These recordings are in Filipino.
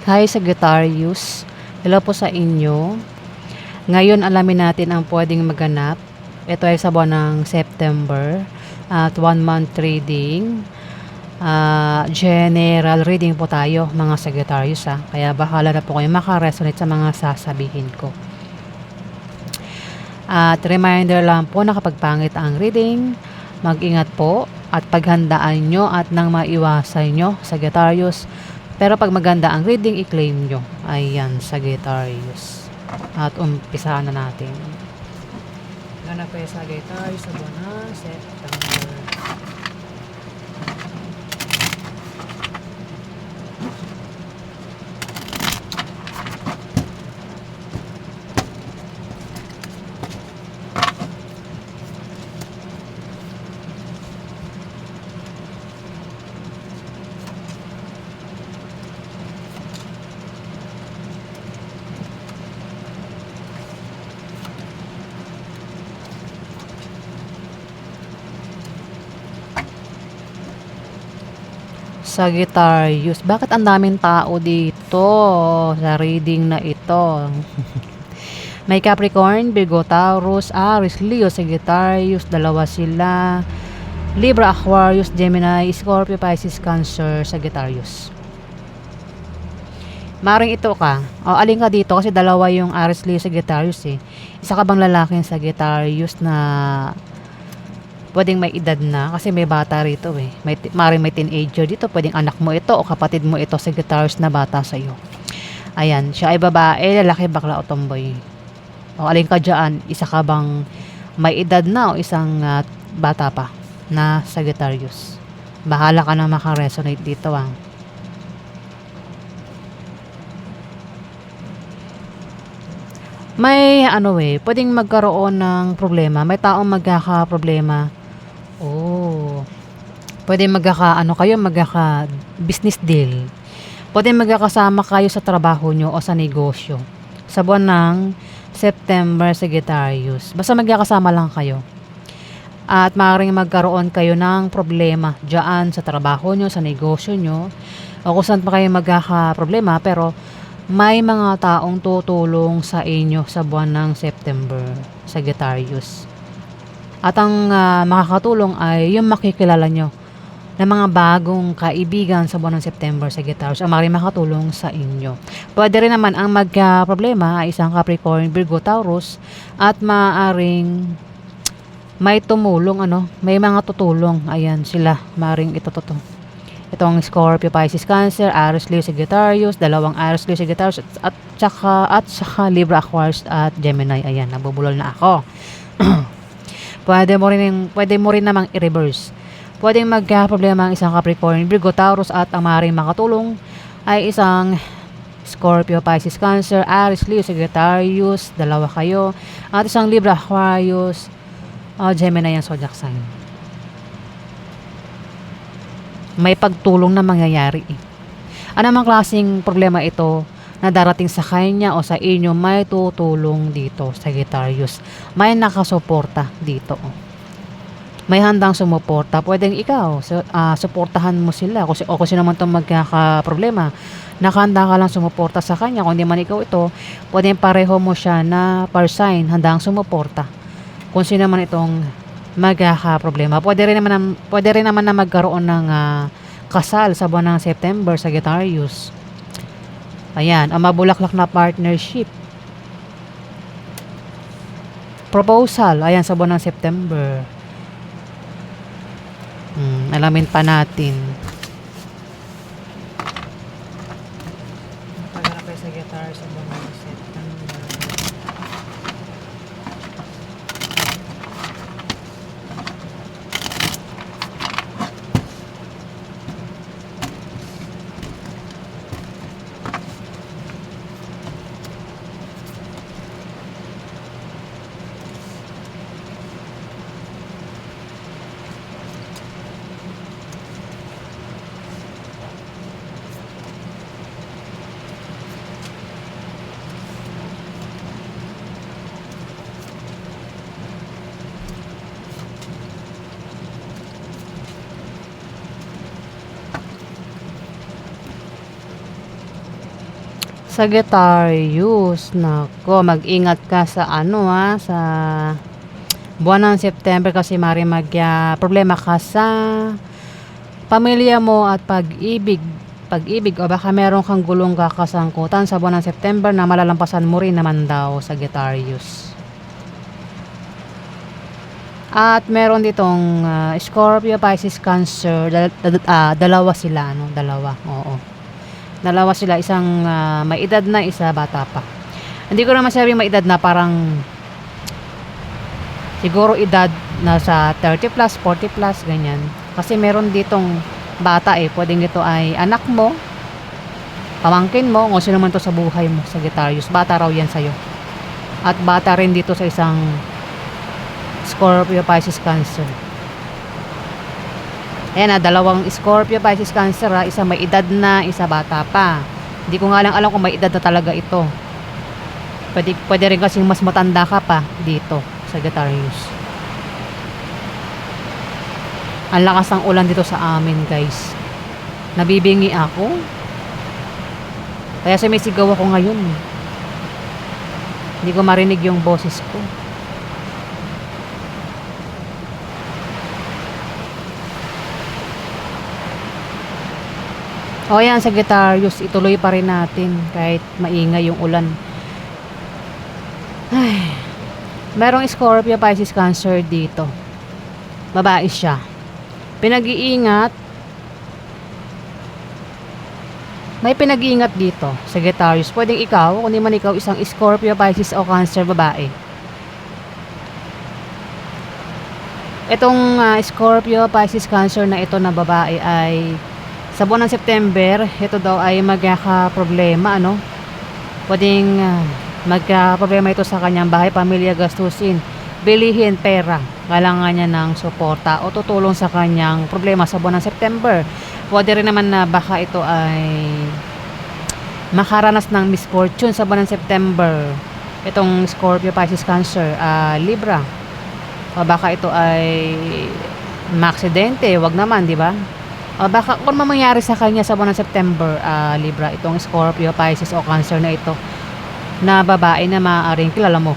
Hi Sagittarius, hello po sa inyo. Ngayon alamin natin ang pwedeng maganap. Ito ay sa buwan ng September at 1 month reading. General reading po tayo mga Sagittarius Kaya bahala na po kayo makaresonate sa mga sasabihin ko. At reminder lang po na kapag pangit ang reading, mag-ingat po at paghandaan nyo at nang maiwasan nyo Sagittarius. Pero pag maganda ang reading, i-claim nyo. Ayan, Sagittarius. At umpisahan na natin. Ganap kayo Sagittarius sa buwan ng September. Sagittarius, bakit ang daming tao dito sa reading na ito? May Capricorn, Virgo, Taurus, Aries, Leo, Sagittarius, dalawa sila. Libra, Aquarius, Gemini, Scorpio, Pisces, Cancer, Sagittarius. Maring ito ka. O, alin ka dito kasi dalawa yung Aries, Leo, Sagittarius eh. Isa ka bang lalaking Sagittarius na pwedeng may edad na kasi may bata rito eh. Maring may teenager dito, pwedeng anak mo ito o kapatid mo ito, Sagittarius na bata sa iyo. Ayan, siya ay babae, lalaki, bakla o tomboy. O alin ka dyan, isa ka bang may edad na o isang bata pa na Sagittarius. Bahala ka na makaresonate dito May pwedeng magkaroon ng problema. May taong magkaka-problema. Oh. Pwede magkaka business deal. Pwede magkakasama kayo sa trabaho nyo o sa negosyo. Sa buwan ng September, Sagittarius. Basta magkakasama lang kayo. At maaaring magkaroon kayo ng problema dyan sa trabaho nyo, sa negosyo nyo. O kung saan pa kayo magkaka-problema, pero may mga taong tutulong sa inyo sa buwan ng September, Sagittarius. At ang makakatulong ay yung makikilala nyo ng mga bagong kaibigan sa buwan ng September, Sagittarius, ang maaaring makatulong sa inyo. Pwede rin naman ang magka-problema ay isang Capricorn, Virgo, Taurus, at maaaring may tumulong, may mga tutulong. Ayan sila, maaaring itong Scorpio, Pisces, Cancer, Aries, Leo, Sagittarius, dalawang Aries, Leo, Sagittarius, at saka Libra, Aquarius, at Gemini. Ayan, nabubulol na ako. Pwede mo rin namang i-reverse. Pwedeng magka-problema ang isang Capricorn, Virgo, Taurus, at ang maaaring makatulong ay isang Scorpio, Pisces, Cancer, Aries, Leo, Sagittarius, dalawa kayo, at isang Libra, Aquarius, Gemini ang zodiac sign. May pagtulong na mangyayari. Anumang klaseng problema ito na darating sa kanya o sa inyo, may tutulong dito, Sagittarius. May nakasuporta dito. May handang sumuporta. Pwedeng ikaw, suportahan mo sila. Kung sino man itong magkakaproblema, nakahanda ka lang sumuporta sa kanya. Kung hindi man ikaw ito, pwedeng pareho mo siya na par-sign, handang sumuporta. Kung sino man itong magkakaproblema. Pwede rin naman na magkaroon ng kasal sa buwan ng September, Sagittarius. Ayan, ang mabulaklak na partnership. Proposal, ayan sa buwan ng September. Alamin pa natin. Pagkakapay Sagittarius sa buwan ng September. Sagittarius, nako, mag-ingat ka sa ano ha, sa buwan ng September kasi mari problema ka sa pamilya mo at pag-ibig o baka meron kang gulong kakasangkutan sa buwan ng September na malalampasan mo rin naman daw, Sagittarius. At meron ditong Scorpio, Pisces, Cancer, dalawa sila, ano, dalawa, oo. Dalawa sila, isang may edad na, isa bata pa. Hindi ko naman masabing may edad na, parang siguro edad na sa 30 plus, 40 plus, ganyan. Kasi meron ditong bata pwedeng ito ay anak mo, pamangkin mo, o sino man to sa buhay mo, Sagittarius. Bata raw yan sa'yo. At bata rin dito sa isang Scorpio, Pisces, Cancer. Ayan dalawang Scorpio, Pisces, Cancer isa may edad na, isa bata pa. Hindi ko nga lang alam kung may edad na talaga ito. Pwede rin kasing mas matanda ka pa dito, Sagittarius. Ang lakas ng ulan dito sa amin, guys. Nabibingi ako. Kaya sumisigaw ako ngayon. Hindi ko marinig yung boses ko. O yan, Sagittarius, ituloy pa rin natin kahit maingay yung ulan. Ay, merong Scorpio, Pisces, Cancer dito. Babae siya. Pinag-iingat. May pinag-iingat dito, Sagittarius. Pwedeng ikaw, kung di man ikaw isang Scorpio, Pisces o Cancer babae. Itong Scorpio, Pisces, Cancer na ito na babae ay sa buwan ng September, ito daw ay magkaka-problema, ano? Pwedeng magka-problema ito sa kanyang bahay, pamilya, gastusin, bilihin, pera. Kailangan niya ng suporta o tutulong sa kanyang problema sa buwan ng September. Pwede rin naman na baka ito ay makaranas ng misfortune sa buwan ng September. Itong Scorpio, Pisces, Cancer, Libra. O baka ito ay maaksidente, wag naman, di ba? O baka kung mangyari sa kanya sa buwan ng September, Libra, itong Scorpio, Pisces o Cancer na ito na babae na maaaring kilala mo.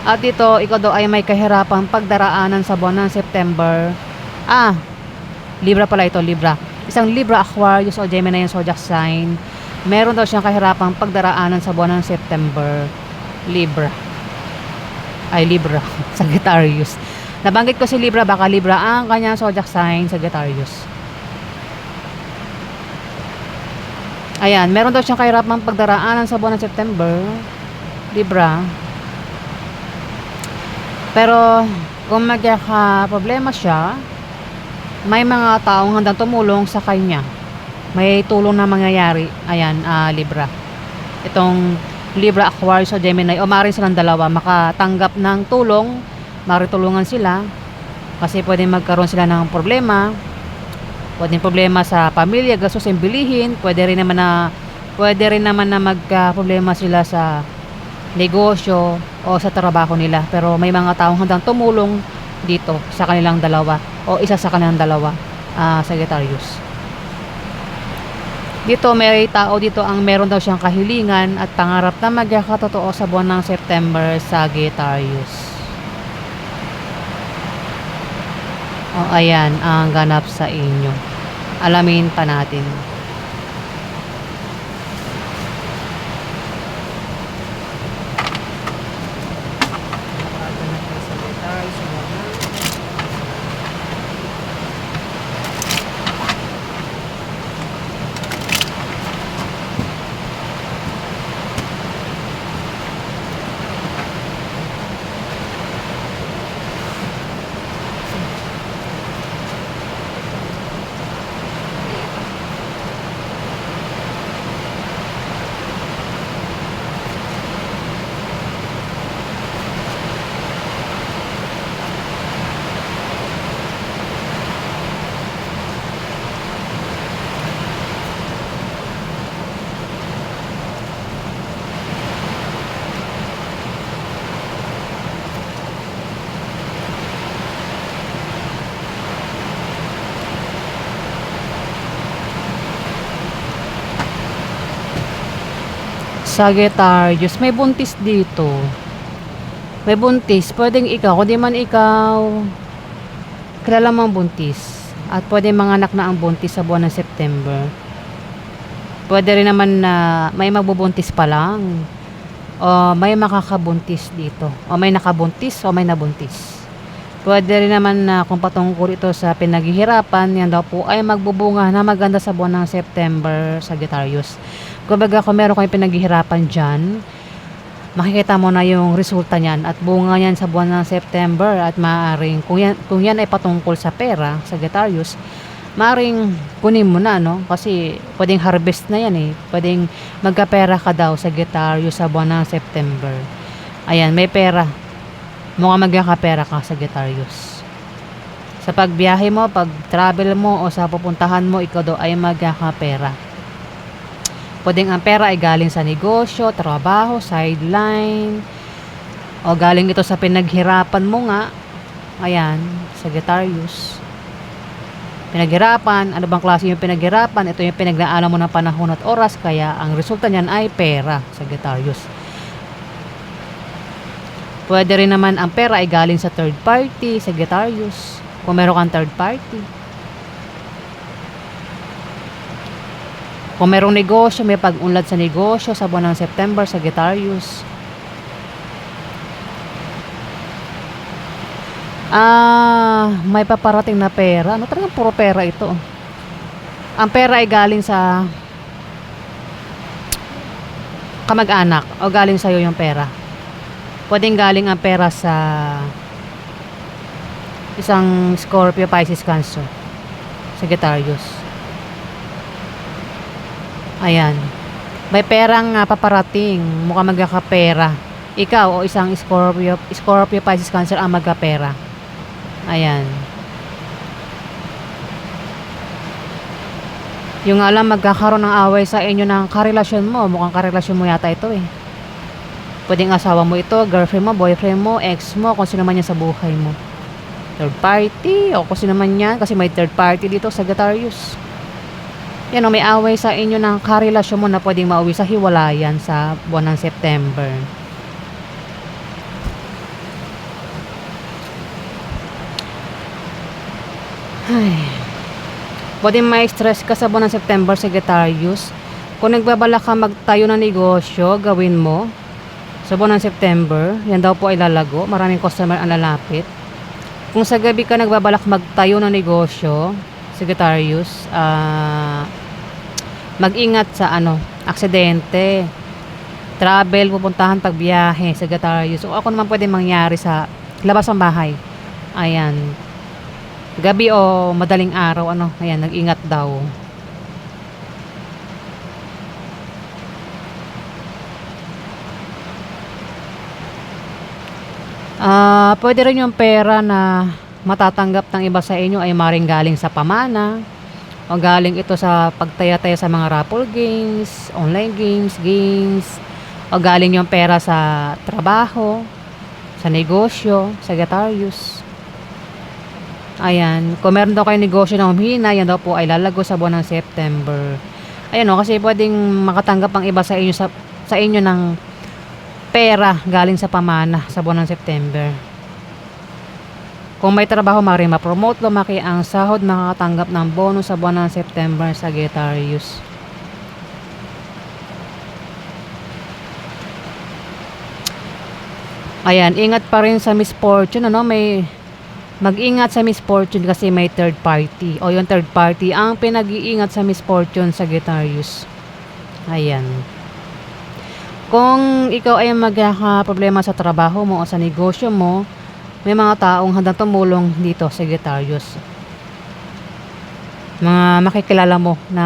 At dito, ikaw daw ay may kahirapang pagdaraanan sa buwan ng September. Libra pala ito, Libra. Isang Libra, Aquarius o Gemini yung zodiac sign. Meron daw siyang kahirapang pagdaraanan sa buwan ng September. Libra. Sagittarius. Nabanggit ko si Libra, baka Libra ang kanyang zodiac sign, Sagittarius. Ayan, meron daw siyang kahirapang pagdaraanan sa buwan ng September, Libra. Pero kung magkaka-problema siya, may mga taong handang tumulong sa kanya. May tulong na mangyayari. Ayan, Libra. Itong Libra, Aquarius o Gemini, o maaaring silang dalawa makatanggap ng tulong, maritulungan sila kasi pwedeng magkaroon sila ng problema, pwedeng problema sa pamilya, gastusin, bilihin, pwede rin naman na magka-problema sila sa negosyo o sa trabaho nila, pero may mga taong handang tumulong dito sa kanilang dalawa o isa sa kanilang dalawa, Sagittarius. Dito may tao dito ang meron daw siyang kahilingan at pangarap na magkakatotoo sa buwan ng September, Sagittarius. Ayan ang ganap sa inyo. Alamin pa natin. Sagittarius, may buntis dito. May buntis. Pwedeng ikaw, kung di man ikaw, kilala mo ang buntis. At pwede manganak na ang buntis sa buwan ng September. Pwede rin naman na may magbubuntis pa lang. O may makakabuntis dito. O may nakabuntis o may nabuntis. Pwede rin naman na kung patungkol ito sa pinaghihirapan, yan daw po ay magbubunga na maganda sa buwan ng September, Sagittarius. Kumbaga kung meron kayong pinaghihirapan dyan, makikita mo na yung resulta niyan at bunga niyan sa buwan ng September at maaaring kung yan ay patungkol sa pera, Sagittarius, maaaring kunin mo na, no? Kasi pwedeng harvest na yan eh. Pwedeng magkapera ka daw, Sagittarius, sa buwan ng September. Ayan, may pera. Mukhang magkakapera ka, Sagittarius. Sa pagbiyahe mo, pag travel mo o sa pupuntahan mo, ikaw daw ay magkakapera. Pwedeng ang pera ay galing sa negosyo, trabaho, sideline, o galing ito sa pinaghirapan mo nga. Ayan, Sagittarius. Pinaghirapan, ano bang klase yung pinaghirapan? Ito yung pinaglaanan mo ng panahon at oras, kaya ang resulta niyan ay pera, Sagittarius. Pwede rin naman ang pera ay galing sa third party, Sagittarius. Kung meron kang third party. Kung merong negosyo, may pag-unlad sa negosyo sa buwan ng September, Sagittarius. May paparating na pera. Ano talagang puro pera ito? Ang pera ay galing sa kamag-anak o galing sa'yo yung pera. Pwedeng galing ang pera sa isang Scorpio, Pisces, Cancer, Sagittarius. Ayan. May perang paparating. Mukhang magkakapera. Ikaw o isang Scorpio, Pisces, Cancer ang magkapera. Ayan. Yung alam, magkakaroon ng away sa inyo ng karelasyon mo. Mukhang karelasyon mo yata ito eh. Pwedeng asawa mo ito, girlfriend mo, boyfriend mo, ex mo, kung sino man yan sa buhay mo. Third party, o kung sino man yan, kasi may third party dito, Sagittarius. Yan o, may away sa inyo ng karelasyon mo na pwedeng mauwi sa hiwalayan sa buwan ng September. Ay. Pwedeng may stress ka sa buwan ng September, Sagittarius. Kung nagbabalak ka magtayo ng negosyo, gawin mo. Sa buwan ng September, yan daw po ay lalago. Maraming customer ang lalapit. Kung sa gabi ka nagbabalak magtayo ng negosyo, Sagittarius, mag-ingat sa aksidente, travel, pupuntahan, pagbiyahe, Sagittarius. O ako naman pwede mangyari sa labas ng bahay. Ayan. Gabi o madaling araw, ayan, nag-ingat daw. Pwede rin yung pera na matatanggap ng iba sa inyo ay maring galing sa pamana o galing ito sa pagtaya-taya sa mga raffle games, online games, o galing yung pera sa trabaho, sa negosyo, Sagittarius. Ayan, kung meron daw kayo negosyo na humihina, yan daw po ay lalago sa buwan ng September. Ayan o, kasi pwedeng makatanggap ang iba sa inyo ng pera galing sa pamana sa buwan ng September. Kung may trabaho, maaaring ma-promote, lumaki ang sahod, makakatanggap ng bonus sa buwan ng September, Sagittarius. Ayan, ingat pa rin sa misfortune, may mag-ingat sa misfortune kasi may third party. O yung third party ang pinag-iingat sa misfortune, Sagittarius. Ayan. Kung ikaw ay magkakaproblema sa trabaho mo o sa negosyo mo, may mga taong handang tumulong dito, Sagittarius. Mga makikilala mo na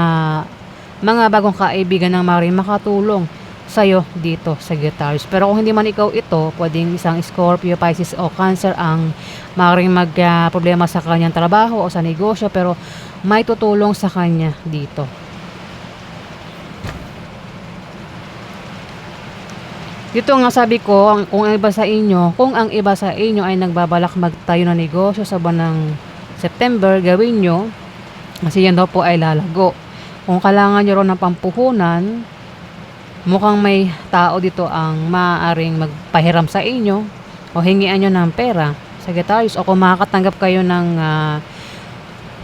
mga bagong kaibigan ng maaaring makatulong sa'yo dito, Sagittarius. Pero kung hindi man ikaw ito, pwedeng isang Scorpio, Pisces o Cancer ang maaaring magproblema sa kanyang trabaho o sa negosyo, pero may tutulong sa kanya dito. Dito nga sabi ko, kung ang iba sa inyo ay nagbabalak magtayo ng negosyo sa buwan ng September, gawin nyo. Kasi yan daw po ay lalago. Kung kailangan nyo rin ng pampuhunan, Mukhang may tao dito ang maaaring magpahiram sa inyo o hingian nyo ng pera, Sagittarius, o kung makakatanggap kayo ng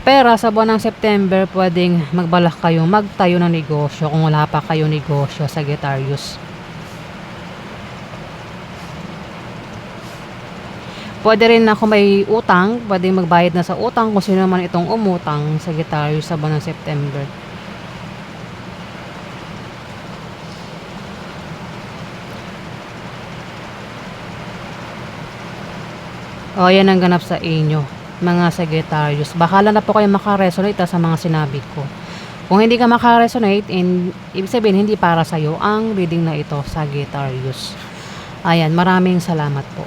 pera sa buwan ng September, pwedeng magbalak kayong magtayo ng negosyo kung wala pa kayong negosyo, Sagittarius. Pwede rin na kung may utang, pwedeng magbayad na sa utang kung sino man itong umutang, Sagittarius, sa buwan ng September. O, yan ang ganap sa inyo, mga Sagittarius. Bahala na po kayo makaresonate sa mga sinabi ko. Kung hindi ka makaresonate, ibig sabihin hindi para sa'yo ang reading na ito, Sagittarius. Ayan, maraming salamat po.